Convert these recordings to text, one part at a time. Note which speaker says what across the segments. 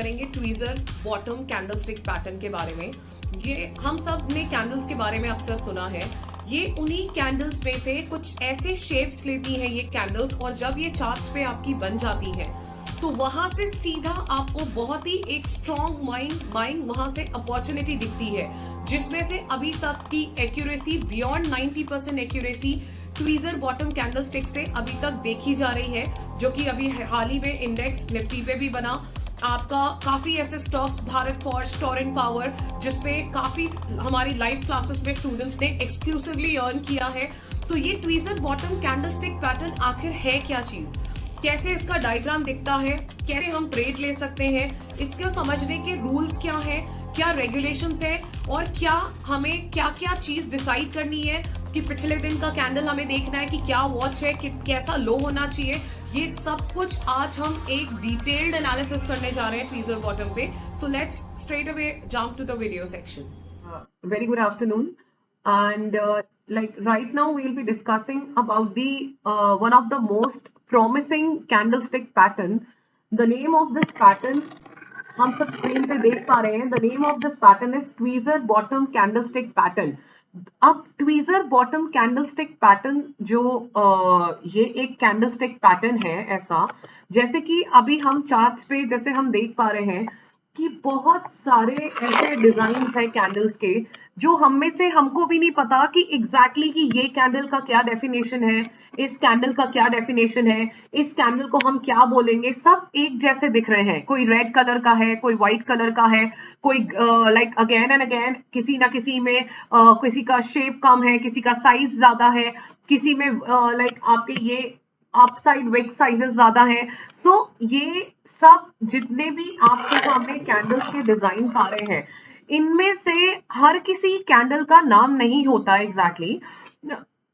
Speaker 1: करेंगे tweezer bottom candlestick pattern के बारे में। ये हम सब ने कैंडल्स के बारे में अक्सर सुना है। ये उन्हीं कैंडल्स में से कुछ ऐसे शेप्स लेती हैं ये कैंडल्स, और जब ये चार्ट्स पे आपकी बन जाती है तो वहां से सीधा आपको बहुत ही एक स्ट्रॉन्ग माइंड वहां से अपॉर्चुनिटी दिखती है, जिसमें से अभी तक की accuracy beyond 90% accuracy tweezer bottom candlestick से अभी तक देखी जा रही है, जो कि अभी हाल ही में इंडेक्स निफ्टी पे भी बना। आपका काफी ऐसे stocks, Bharat forge, Torrent power, जिसपे काफी हमारी लाइव क्लासेस में स्टूडेंट्स ने एक्सक्लूसिवली अर्न किया है। तो ये ट्वीजर बॉटम कैंडलस्टिक पैटर्न आखिर है क्या चीज, कैसे इसका डायग्राम दिखता है, कैसे हम ट्रेड ले सकते हैं, इसको समझने के रूल्स क्या हैं, क्या रेगुलेशंस है, और क्या हमें क्या क्या चीज डिसाइड करनी है कि पिछले दिन का कैंडल हमें देखना है कि क्या वॉच है, कि कैसा लो होना चाहिए। ये सब कुछ आज हम एक डिटेल्ड एनालिसिस करने जा रहे हैं ट्वीजर बॉटम पे। So let's straight away jump to the video section.
Speaker 2: Very good afternoon, and like right now we will be discussing about the one of the most promising candlestick pattern. The name of this pattern हम सब screen पे देख पा रहे हैं। The name of this pattern is tweezer bottom candlestick pattern. अब tweezer bottom candlestick pattern जो ये एक कैंडलस्टिक पैटर्न है, ऐसा जैसे कि अभी हम चार्ट्स पे जैसे हम देख पा रहे हैं कि बहुत सारे ऐसे डिजाइन्स हैं कैंडल्स के जो हम में से हमको भी नहीं पता कि एग्जैक्टली कि ये कैंडल का क्या डेफिनेशन है, इस कैंडल का क्या डेफिनेशन है, इस कैंडल को हम क्या बोलेंगे। सब एक जैसे दिख रहे हैं, कोई रेड कलर का है, कोई व्हाइट कलर का है, कोई लाइक अगेन एंड अगेन किसी ना किसी में किसी का शेप कम है, किसी का साइज ज्यादा है, किसी में लाइक आपके ये अप साइड विक साइजेस ज्यादा है। सो ये सब जितने भी आपके सामने कैंडल्स के डिजाइन आ रहे हैं, इनमें से हर किसी कैंडल का नाम नहीं होता एग्जैक्टली।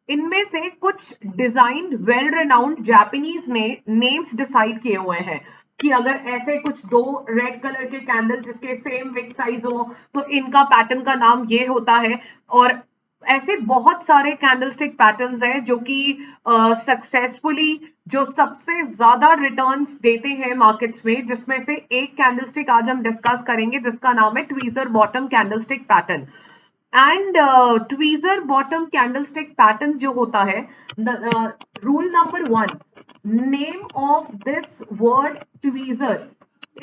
Speaker 2: इनमें से कुछ डिजाइन वेल रेनाउंड जापानीज ने नेम्स डिसाइड किए हुए हैं कि अगर ऐसे कुछ दो रेड कलर के कैंडल जिसके सेम विक साइज हो तो इनका पैटर्न का नाम ये होता है। और ऐसे बहुत सारे कैंडलस्टिक पैटर्न्स हैं जो कि सक्सेसफुली जो सबसे ज्यादा रिटर्न्स देते हैं मार्केट्स में, जिसमें से एक कैंडलस्टिक आज हम डिस्कस करेंगे जिसका नाम है tweezer bottom candlestick pattern. And tweezer bottom candlestick pattern जो होता है, rule number 1, name of this word tweezer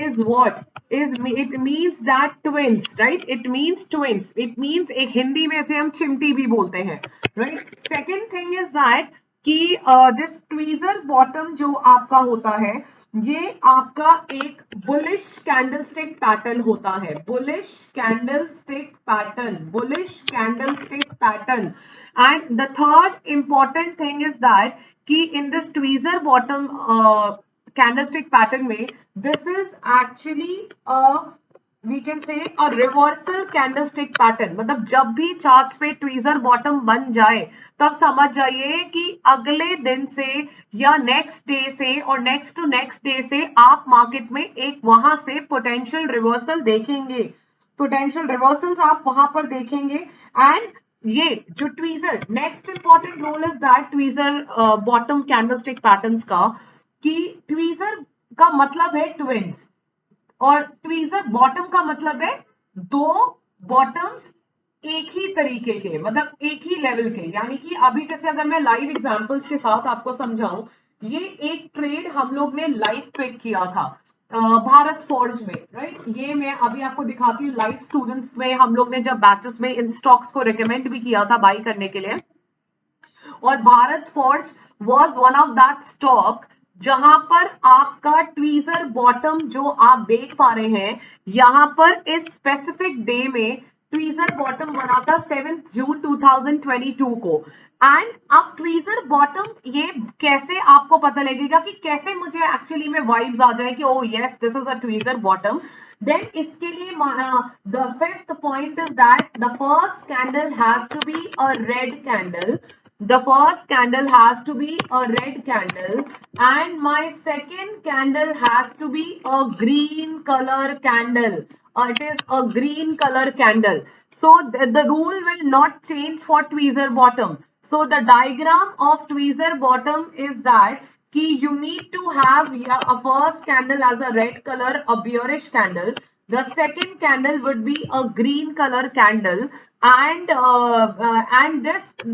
Speaker 2: is what is it means that twins, right? It means twins. It means एक हिंदी में से हम चिमटी भी बोलते हैं, right? Second thing is that कि this tweezer bottom जो आपका होता है, ये आपका एक बुलिश कैंडलस्टिक पैटर्न होता है। Bullish candlestick pattern, bullish candlestick pattern. And the third important thing is that कि in this tweezer bottom candlestick pattern में this is actually a we can say a reversal candlestick pattern। मतलब जब भी charts पे tweezer bottom बन जाए तब समझ जाइए कि अगले दिन से या नेक्स्ट डे से और नेक्स्ट टू नेक्स्ट डे से आप मार्केट में एक वहां से पोटेंशियल रिवर्सल देखेंगे, पोटेंशियल रिवर्सल्स आप वहां पर देखेंगे। एंड ये जो tweezer, next important rule is that tweezer bottom candlestick patterns का कि ट्वीजर का मतलब है ट्विंस और ट्वीजर बॉटम का मतलब है दो बॉटम्स एक ही तरीके के, मतलब एक ही लेवल के। यानी कि अभी जैसे अगर मैं लाइव एग्जांपल्स के साथ आपको समझाऊं, ये एक ट्रेड हम लोग ने लाइव पिक किया था भारत फॉर्ज में, राइट? ये मैं अभी आपको दिखाती हूँ लाइव स्टूडेंट्स में हम लोग ने जब बैचेस में इन स्टॉक्स को रिकमेंड भी किया था बाई करने के लिए। और Bharat forge was one of that stock जहां पर आपका ट्वीजर बॉटम जो आप देख पा रहे हैं, यहां पर इस स्पेसिफिक डे में ट्वीजर बॉटम बना था 7 जून 2022 को। एंड अब ट्वीजर बॉटम ये कैसे आपको पता लगेगा कि कैसे मुझे एक्चुअली में वाइब्स आ जाए कि oh yes this is a tweezer bottom. Then इसके लिए the fifth point is that the first candle has to be a red candle. The first candle has to be a red candle and my second candle has to be a green color candle. It is a green color candle. So the rule will not change for tweezer bottom. So the diagram of tweezer bottom is that कि you need to have a first candle as a red color, a bearish candle. The second candle would be a green color candle, and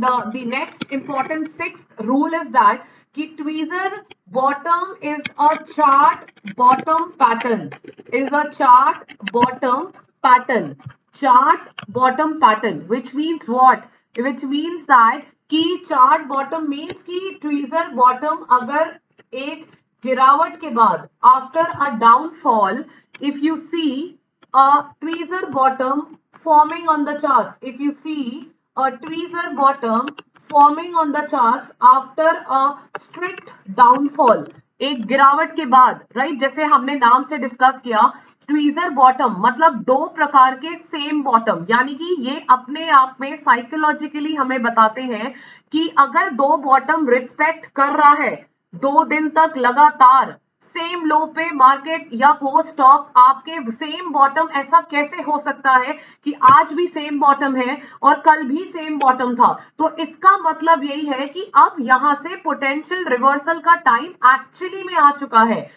Speaker 2: the next important sixth rule is that कि tweezer bottom is a chart bottom pattern, is a chart bottom pattern, chart bottom pattern, which means what? Which means that कि chart bottom means कि tweezer bottom अगर एक गिरावट के बाद after a downfall, if you see a tweezer bottom forming on the charts, if you see a tweezer bottom forming on the charts after a strict downfall, एक गिरावट के बाद, राइट, जैसे हमने नाम से डिस्कस किया ट्वीजर बॉटम मतलब दो प्रकार के सेम बॉटम, यानी कि ये अपने आप में साइकोलॉजिकली हमें बताते हैं कि अगर दो बॉटम रिस्पेक्ट कर रहा है 2 दिन तक लगातार सेम लो पे मार्केट या वो स्टॉक आपके सेम बॉटम, ऐसा कैसे हो सकता है कि आज भी सेम बॉटम है और कल भी सेम बॉटम था? तो इसका मतलब यही है कि अब यहां से पोटेंशियल रिवर्सल का टाइम एक्चुअली में आ चुका है,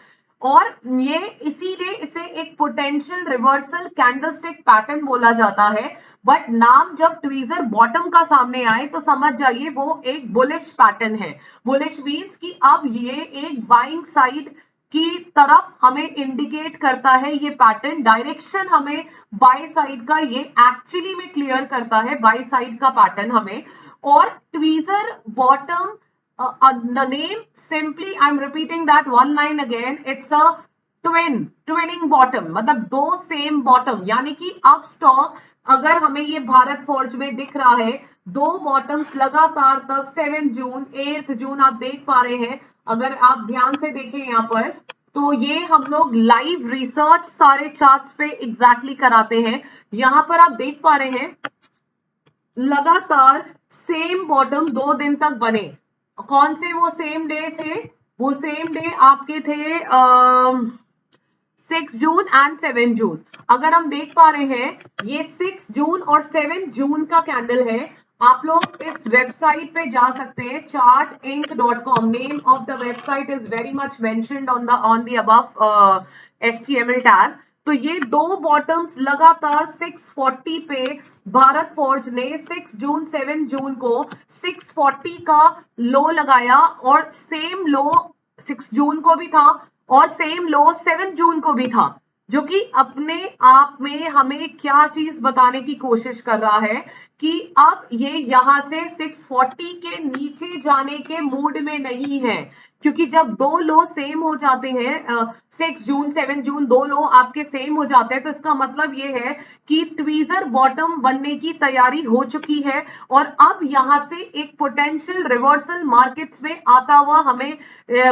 Speaker 2: और ये इसीलिए इसे एक पोटेंशियल रिवर्सल कैंडलस्टिक पैटर्न बोला जाता है। बट नाम जब ट्वीजर बॉटम का सामने आए तो समझ जाइए वो एक बुलिश पैटर्न है। बुलिश मींस कि अब ये एक बाइंग साइड की तरफ हमें इंडिकेट करता है, ये पैटर्न डायरेक्शन हमें बाय साइड का ये एक्चुअली में क्लियर करता है, बाय साइड का पैटर्न हमें। और tweezer bottom, the name simply I'm repeating that one line again, it's a twinning bottom, मतलब दो सेम बॉटम, यानी कि अब स्टॉक अगर हमें ये भारत फोर्ज में दिख रहा है दो बॉटम्स लगातार तक 7 जून 8 जून आप देख पा रहे हैं, अगर आप ध्यान से देखें यहाँ पर तो ये हम लोग लाइव रिसर्च सारे चार्ट्स पे एग्जैक्टली कराते हैं। यहाँ पर आप देख पा रहे हैं लगातार सेम बॉटम 2 दिन तक बने। कौन से वो सेम डे थे? वो सेम डे आपके थे 6 जून एंड 7 जून। अगर हम देख पा रहे हैं ये 6 जून और 7 जून का कैंडल है। आप लोग इस वेबसाइट पे जा सकते हैं chartinc.com, name of the website is very much mentioned on the above HTML tag. तो ये दो बॉटम्स लगातार 640 पे भारत फोर्ज ने 6 जून 7 जून को 640 का लो लगाया, और सेम लो 6 जून को भी था और सेम लो 7 जून को भी था, जो कि अपने आप में हमें क्या चीज बताने की कोशिश कर रहा है कि अब ये यहां से 640 के नीचे जाने के मूड में नहीं है, क्योंकि जब दो लो सेम हो जाते हैं 6 जून 7 जून दो लो आपके सेम हो जाते हैं, तो इसका मतलब ये है कि ट्वीजर बॉटम बनने की तैयारी हो चुकी है, और अब यहां से एक पोटेंशियल रिवर्सल मार्केट्स में आता हुआ हमें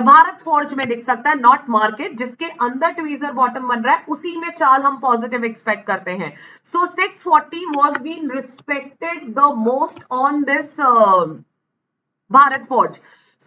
Speaker 2: भारत फोर्ज में दिख सकता है, नॉट मार्केट जिसके अंदर ट्वीजर बॉटम बन रहा है उसी में चाल हम पॉजिटिव एक्सपेक्ट करते हैं। So 640 was been respected the most on this Bharat forge.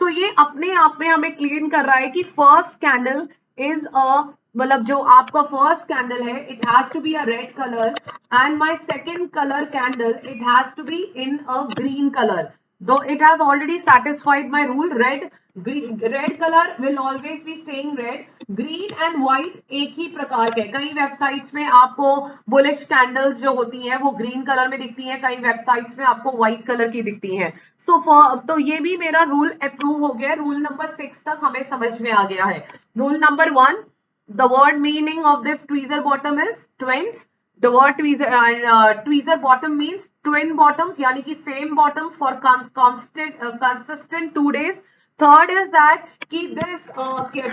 Speaker 2: So ये अपने आप में हमें क्लीन कर रहा है कि फर्स्ट कैंडल इज अ, मतलब जो आपका फर्स्ट कैंडल है it has to be a red colour, and my second colour candle it has to be in a green colour, though it has already satisfied my rule. Red color will always be staying red. Green and white एक ही प्रकार के, कई websites में आपको bullish candles जो होती हैं वो ग्रीन कलर में दिखती हैं, कई वेबसाइट्स में आपको व्हाइट कलर की दिखती हैं। तो ये भी मेरा रूल अप्रूव हो गया। रूल नंबर 6 तक हमें समझ में आ गया है। Rule number 1, the word meaning of this tweezer bottom is twins. The word tweezer bottom means twin bottoms, यानी कि same bottoms for consistent 2 days. Third is that कि this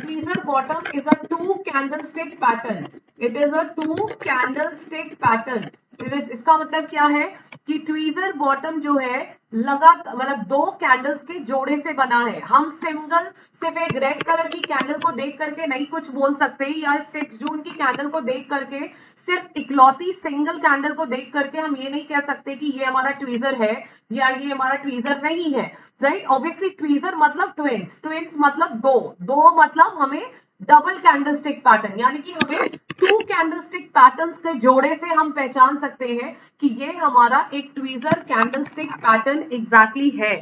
Speaker 2: tweezer bottom is a 2 candlestick pattern. It is a 2 candlestick pattern. इसका मतलब क्या है कि tweezer bottom जो है लगातार मतलब 2 कैंडल्स के जोड़े से बना है। हम सिर्फ एक रेड कलर की कैंडल को देख करके नहीं कुछ बोल सकते, या 6 जून की कैंडल को देख करके सिर्फ इकलौती सिंगल कैंडल को देख करके हम ये नहीं कह सकते कि ये हमारा ट्वीजर है या ये हमारा ट्वीजर नहीं है, राइट। ऑब्वियसली ट्वीजर मतलब ट्विंस मतलब दो मतलब हमें डबल कैंडलस्टिक पैटर्न, यानी कि हमें 2 कैंडलस्टिक पैटर्न्स के जोड़े से हम पहचान सकते हैं कि ये हमारा एक ट्वीजर कैंडलस्टिक पैटर्न एग्जैक्टली है।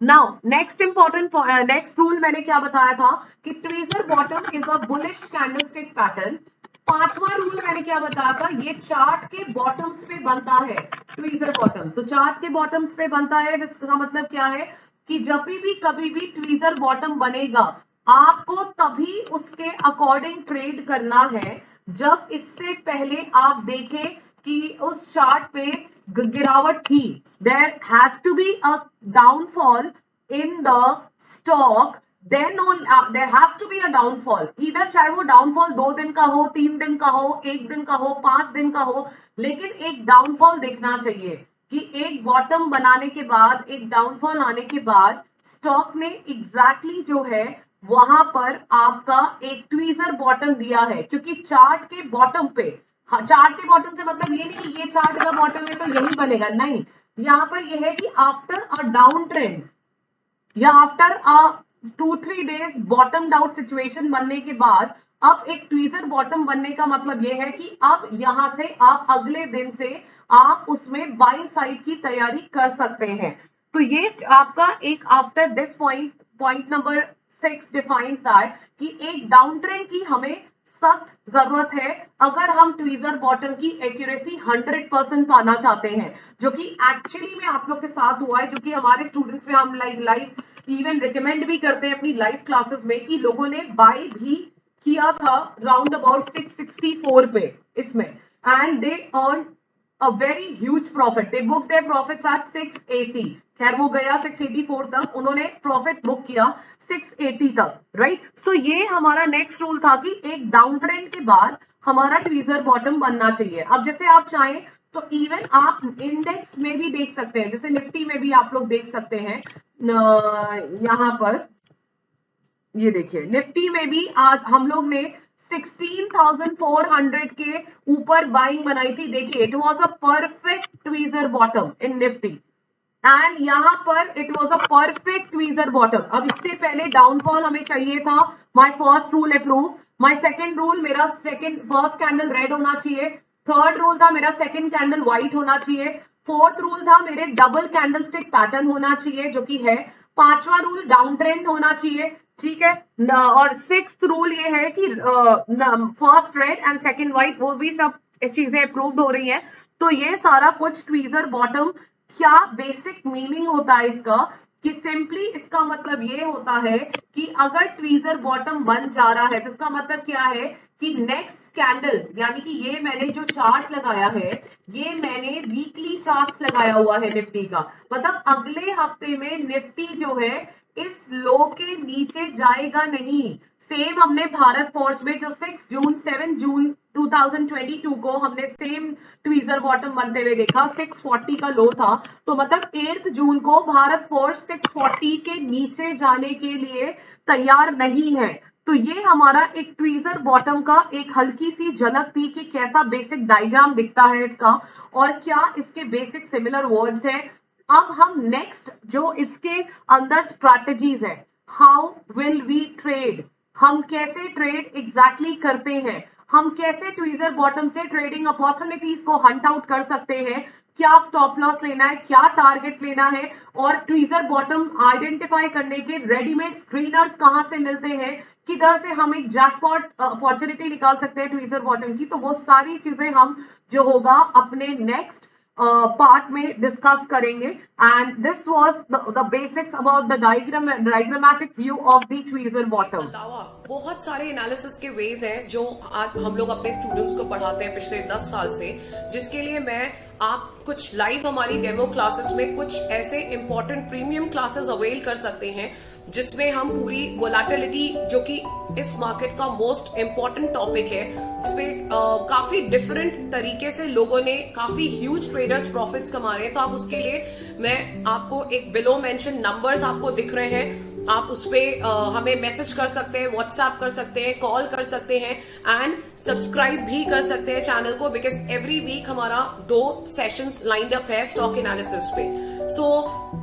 Speaker 2: Now next important next rule मैंने क्या बताया था कि tweezer bottom is a bullish candlestick pattern. पांचवा रूल मैंने क्या बताया था, ये चार्ट के बॉटम्स पे बनता है ट्वीजर बॉटम। तो चार्ट के बॉटम्स पे बनता है, इसका मतलब क्या है कि जब भी कभी भी ट्वीजर बॉटम बनेगा आपको तभी उसके अकॉर्डिंग ट्रेड करना है जब इससे पहले आप देखें कि उस चार्ट पे गिरावट थी। There has to be a downfall in the stock, then there has to be a downfall. इधर चाहे वो डाउनफॉल 2 दिन का हो, 3 दिन का हो, 1 दिन का हो, 5 दिन का हो, लेकिन एक डाउनफॉल देखना चाहिए कि एक बॉटम बनाने के बाद, एक डाउनफॉल आने के बाद स्टॉक ने एग्जैक्टली जो है वहां पर आपका एक ट्वीजर बॉटम दिया है। क्योंकि चार्ट के बॉटम पे, हाँ, चार्ट के बॉटम से मतलब ये नहीं कि ये चार्ट का बॉटम है तो यही बनेगा, नहीं। यहाँ पर यह है कि आफ्टर अ डाउन ट्रेंड या after a 2-3 days bottom out situation बनने के बाद अब एक ट्वीजर बॉटम बनने का मतलब यह है कि अब यहां से आप अगले दिन से आप उसमें बाइंग साइड की तैयारी कर सकते हैं। तो ये आपका एक after this point number 6 defines that कि एक डाउन ट्रेंड की हमें सख्त जरूरत है अगर हम ट्वीजर बॉटम की एक्यूरेसी 100% पाना चाहते हैं, जो कि एक्चुअली में आप लोग के साथ हुआ है, जो कि हमारे स्टूडेंट्स में हम लाइव इवन रिकमेंड भी करते हैं अपनी लाइव क्लासेस में कि लोगों ने बाय भी किया था राउंड अबाउट 664 पे इसमें, and they earn a very huge profit. They booked their profits at 680. खैर वो गया 684 तक, उन्होंने प्रॉफिट बुक किया 680 तक, राइट। सो ये हमारा नेक्स्ट रूल था कि एक डाउन ट्रेंड के बाद हमारा ट्वीजर बॉटम बनना चाहिए। अब जैसे आप चाहें तो इवन आप इंडेक्स में भी देख सकते हैं, जैसे निफ्टी में भी आप लोग देख सकते हैं। यहां पर ये देखिए निफ्टी में भी आज हम लोग ने 16,400 के ऊपर बाइंग बनाई थी। देखिए it was a perfect tweezer bottom in Nifty, and यहां पर it was a perfect tweezer bottom. अब इससे पहले डाउनफॉल हमें चाहिए था। My first rule approve. My second rule, मेरा सेकंड फर्स्ट कैंडल रेड होना चाहिए। थर्ड रूल था मेरा सेकंड कैंडल व्हाइट होना चाहिए। फोर्थ रूल था मेरे डबल कैंडलस्टिक पैटर्न होना चाहिए, जो कि है। पांचवा रूल डाउन ट्रेंड होना चाहिए, ठीक है। और सिक्स्थ रूल ये है कि first red and second white, वो भी सब चीजें अप्रूव्ड हो रही हैं। तो ये सारा कुछ ट्वीजर बॉटम, क्या बेसिक मीनिंग होता है इसका कि सिंपली इसका मतलब ये होता है कि अगर ट्वीजर बॉटम बन जा रहा है तो इसका मतलब क्या है कि नेक्स्ट कैंडल, यानी कि ये मैंने जो चार्ट लगाया है, ये मैंने वीकली चार्ट्स लगाया हुआ है निफ्टी का, मतलब अगले हफ्ते में निफ्टी जो है इस लो के नीचे जाएगा नहीं। सेम हमने भारत फोर्स में जो 7 जून 2022 को हमने सेम ट्वीजर बॉटम बनते हुए देखा, 640 का लो था। तो मतलब 8 जून को भारत फोर्स 640 के नीचे जाने के लिए तैयार नहीं है। तो ये हमारा एक ट्वीजर बॉटम का एक हल्की सी झलक थी कि कैसा बेसिक डायग्राम दिखता है इसका और क्या इसके बेसिक सिमिलर वर्ड्स हैं। अब हम नेक्स्ट जो इसके अंदर स्ट्रैटेजीज है, हाउ विल वी ट्रेड, हम कैसे ट्रेड एग्जैक्टली करते हैं, हम कैसे ट्वीजर बॉटम से ट्रेडिंग अपॉर्चुनिटीज को हंट आउट कर सकते हैं, क्या स्टॉप लॉस लेना है, क्या टारगेट लेना है, और ट्वीजर बॉटम आइडेंटिफाई करने के रेडीमेड स्क्रीनर्स कहां से मिलते हैं, किधर से हम एक जैकपॉट अपॉर्चुनिटी निकाल सकते हैं ट्वीजर बॉटम की। तो वो सारी चीजें हम जो होगा अपने नेक्स्ट पार्ट में डिस्कस करेंगे। And this was the basics about the diagrammatic view of the tweezer bottom.
Speaker 1: अलावा बहुत सारे एनालिसिस के वेज हैं जो आज हम लोग अपने स्टूडेंट्स को पढ़ाते हैं पिछले 10 साल से, जिसके लिए मैं आप कुछ लाइव हमारी डेमो क्लासेस में कुछ ऐसे इंपॉर्टेंट प्रीमियम क्लासेस अवेल कर सकते हैं जिसमें हम पूरी वोलेटिलिटी, जो कि इस मार्केट का मोस्ट इम्पोर्टेंट टॉपिक है, जिसपे काफी डिफरेंट तरीके से लोगों ने काफी ह्यूज ट्रेडर्स प्रॉफिट्स कमा रहे हैं। तो आप उसके लिए मैं आपको एक बिलो मेंशन नंबर्स आपको दिख रहे हैं, आप उस पे हमें मैसेज कर सकते हैं, व्हाट्सएप कर सकते हैं, कॉल कर सकते हैं एंड सब्सक्राइब भी कर सकते हैं चैनल को, बिकॉज एवरी वीक हमारा 2 सेशंस लाइंड अप है स्टॉक एनालिसिस पे। सो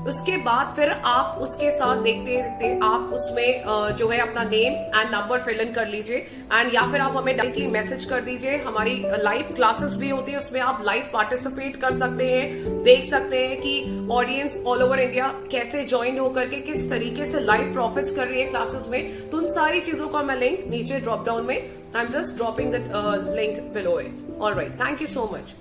Speaker 1: उसके बाद फिर आप उसके साथ देखते देखते आप उसमें जो है अपना name and number fill in कर लीजिए, एंड या फिर आप हमें डायरेक्टली मैसेज कर दीजिए। हमारी लाइव क्लासेस भी होती है, उसमें आप लाइव पार्टिसिपेट कर सकते हैं, देख सकते हैं कि ऑडियंस ऑल ओवर इंडिया कैसे ज्वाइन होकर के किस तरीके से लाइव प्रॉफिट्स कर रही है क्लासेस में। तो उन सारी चीजों का मैं लिंक नीचे ड्रॉप डाउन में, I am just dropping the link below it. Alright, thank you so much.